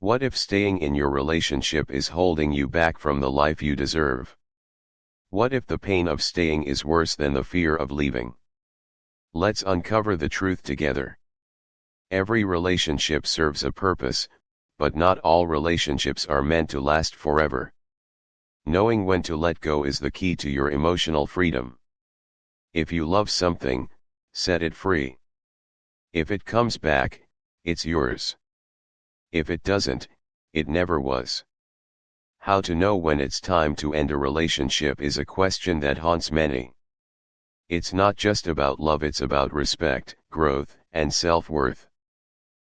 What if staying in your relationship is holding you back from the life you deserve? What if the pain of staying is worse than the fear of leaving? Let's uncover the truth together. Every relationship serves a purpose, but not all relationships are meant to last forever. Knowing when to let go is the key to your emotional freedom. If you love something, set it free. If it comes back, it's yours. If it doesn't, it never was. How to know when it's time to end a relationship is a question that haunts many. It's not just about love, it's about respect, growth, and self-worth.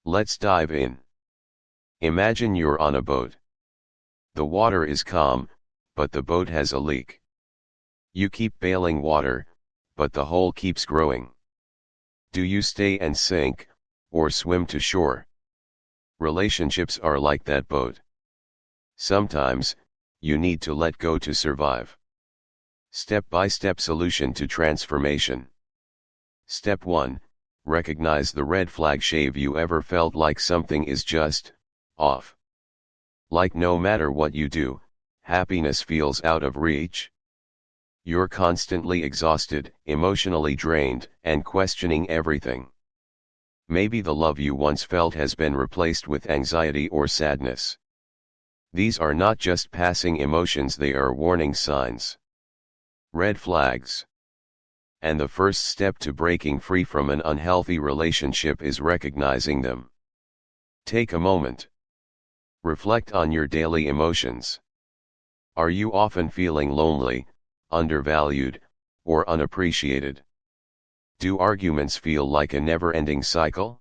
Let's dive in. Imagine you're on a boat. The water is calm, but the boat has a leak. You keep bailing water, but the hole keeps growing. Do you stay and sink, or swim to shore? Relationships are like that boat. Sometimes, you need to let go to survive. Step-by-step solution to transformation. Step 1. Recognize the red flag. Have you ever felt like something is just off? Like no matter what you do, happiness feels out of reach? You're constantly exhausted, emotionally drained, and questioning everything. Maybe the love you once felt has been replaced with anxiety or sadness. These are not just passing emotions, they are warning signs. Red flags. And the first step to breaking free from an unhealthy relationship is recognizing them. Take a moment. Reflect on your daily emotions. Are you often feeling lonely, undervalued, or unappreciated? Do arguments feel like a never-ending cycle?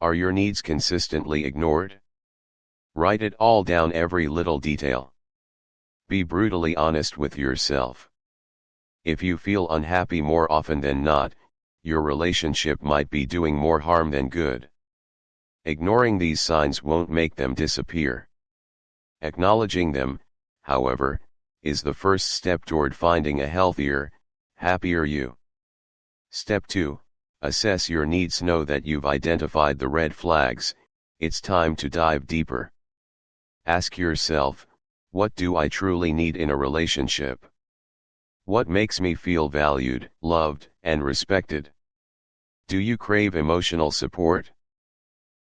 Are your needs consistently ignored? Write it all down, every little detail. Be brutally honest with yourself. If you feel unhappy more often than not, your relationship might be doing more harm than good. Ignoring these signs won't make them disappear. Acknowledging them, however, is the first step toward finding a healthier, happier you. Step 2. Assess your needs. Know that you've identified the red flags, it's time to dive deeper. Ask yourself, what do I truly need in a relationship? What makes me feel valued, loved, and respected? Do you crave emotional support?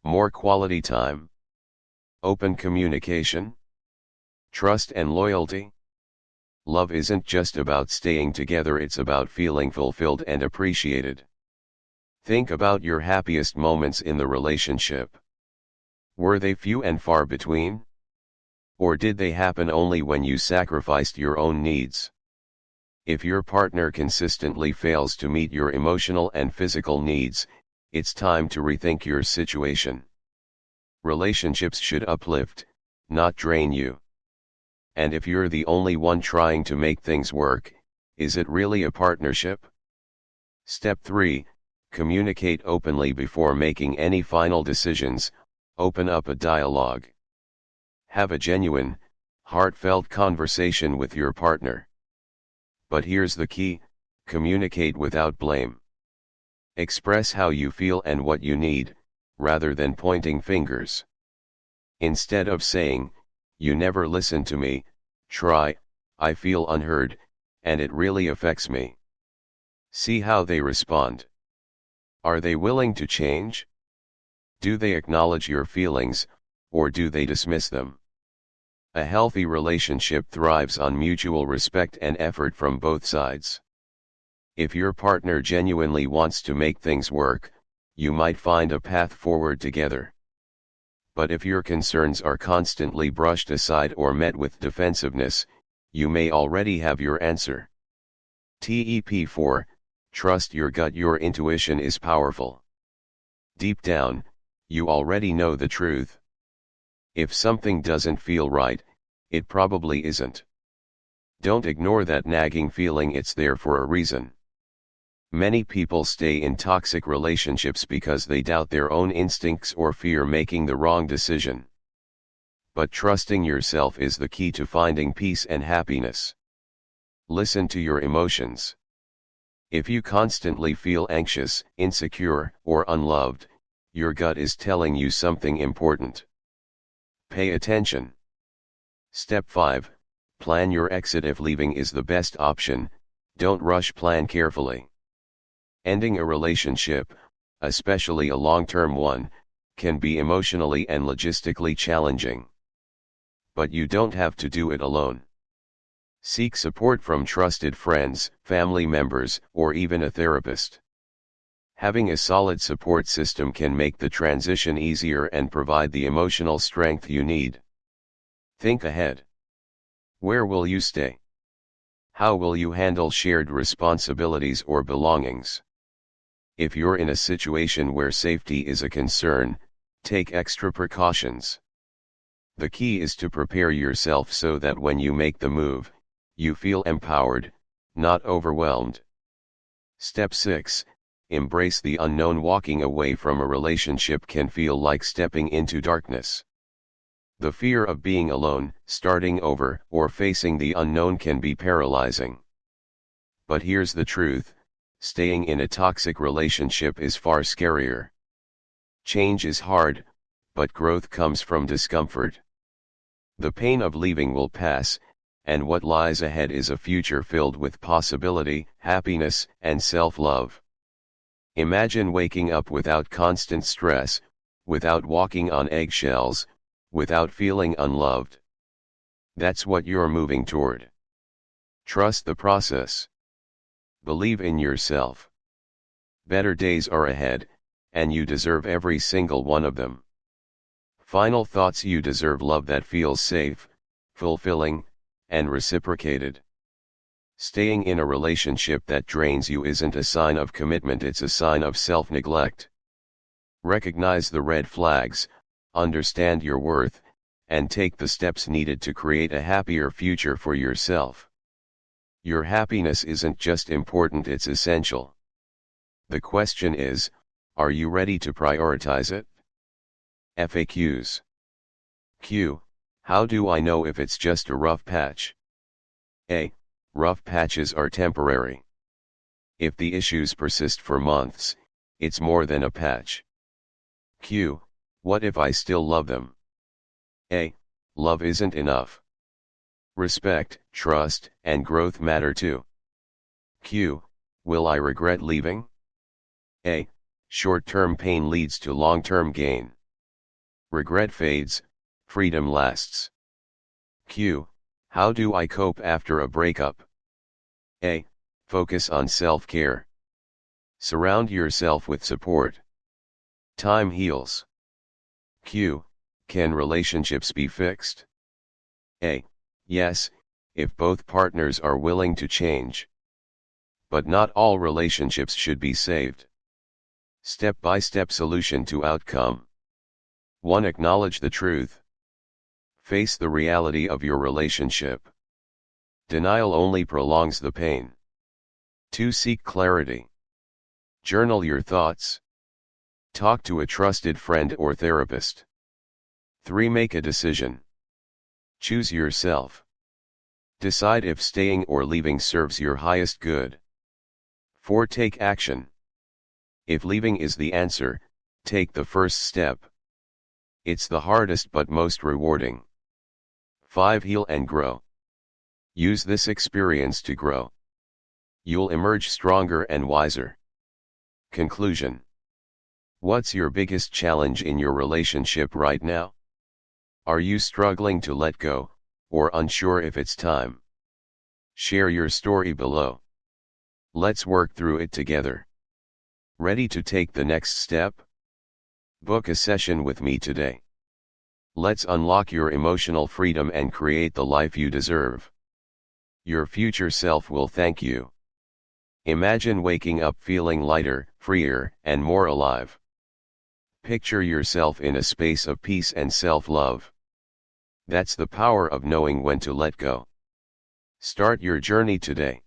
More quality time? Open communication? Trust and loyalty? Love isn't just about staying together, it's about feeling fulfilled and appreciated. Think about your happiest moments in the relationship. Were they few and far between? Or did they happen only when you sacrificed your own needs? If your partner consistently fails to meet your emotional and physical needs, it's time to rethink your situation. Relationships should uplift, not drain you. And if you're the only one trying to make things work, is it really a partnership? Step 3. Communicate openly before making any final decisions. Open up a dialogue. Have a genuine, heartfelt conversation with your partner. But here's the key: communicate without blame. Express how you feel and what you need, rather than pointing fingers. Instead of saying, "You never listen to me," try, "I feel unheard, and it really affects me." See how they respond. Are they willing to change? Do they acknowledge your feelings, or do they dismiss them? A healthy relationship thrives on mutual respect and effort from both sides. If your partner genuinely wants to make things work, you might find a path forward together. But if your concerns are constantly brushed aside or met with defensiveness, you may already have your answer. Step 4. Trust your gut. Your intuition is powerful. Deep down, you already know the truth. If something doesn't feel right, it probably isn't. Don't ignore that nagging feeling, it's there for a reason. Many people stay in toxic relationships because they doubt their own instincts or fear making the wrong decision. But trusting yourself is the key to finding peace and happiness. Listen to your emotions. If you constantly feel anxious, insecure, or unloved, your gut is telling you something important. Pay attention. Step 5. Plan your exit. If leaving is the best option, don't rush, plan carefully. Ending a relationship, especially a long-term one, can be emotionally and logistically challenging. But you don't have to do it alone. Seek support from trusted friends, family members, or even a therapist. Having a solid support system can make the transition easier and provide the emotional strength you need. Think ahead. Where will you stay? How will you handle shared responsibilities or belongings? If you're in a situation where safety is a concern, take extra precautions. The key is to prepare yourself so that when you make the move, you feel empowered, not overwhelmed. Step 6. Embrace the unknown. Walking away from a relationship can feel like stepping into darkness. The fear of being alone, starting over, or facing the unknown can be paralyzing. But here's the truth: staying in a toxic relationship is far scarier. Change is hard, but growth comes from discomfort. The pain of leaving will pass, and what lies ahead is a future filled with possibility, happiness, and self-love. Imagine waking up without constant stress, without walking on eggshells, without feeling unloved. That's what you're moving toward. Trust the process. Believe in yourself. Better days are ahead, and you deserve every single one of them. Final thoughts: you deserve love that feels safe, fulfilling, and reciprocated. Staying in a relationship that drains you isn't a sign of commitment, it's a sign of self-neglect. Recognize the red flags, understand your worth, and take the steps needed to create a happier future for yourself. Your happiness isn't just important, it's essential. The question is, are you ready to prioritize it? FAQs. Q. How do I know if it's just a rough patch? A. Rough patches are temporary. If the issues persist for months, it's more than a patch. Q. What if I still love them? A. Love isn't enough. Respect, trust, and growth matter too. Q. Will I regret leaving? A. Short-term pain leads to long-term gain. Regret fades, freedom lasts. Q. How do I cope after a breakup? A. Focus on self-care. Surround yourself with support. Time heals. Q. Can relationships be fixed? A. Yes, if both partners are willing to change. But not all relationships should be saved. Step-by-step solution to outcome. 1. Acknowledge the truth. Face the reality of your relationship. Denial only prolongs the pain. 2. Seek clarity. Journal your thoughts. Talk to a trusted friend or therapist. 3. Make a decision. Choose yourself. Decide if staying or leaving serves your highest good. 4. Take action. If leaving is the answer, take the first step. It's the hardest but most rewarding. 5. Heal and grow. Use this experience to grow. You'll emerge stronger and wiser. Conclusion. What's your biggest challenge in your relationship right now? Are you struggling to let go, or unsure if it's time? Share your story below. Let's work through it together. Ready to take the next step? Book a session with me today. Let's unlock your emotional freedom and create the life you deserve. Your future self will thank you. Imagine waking up feeling lighter, freer, and more alive. Picture yourself in a space of peace and self-love. That's the power of knowing when to let go. Start your journey today.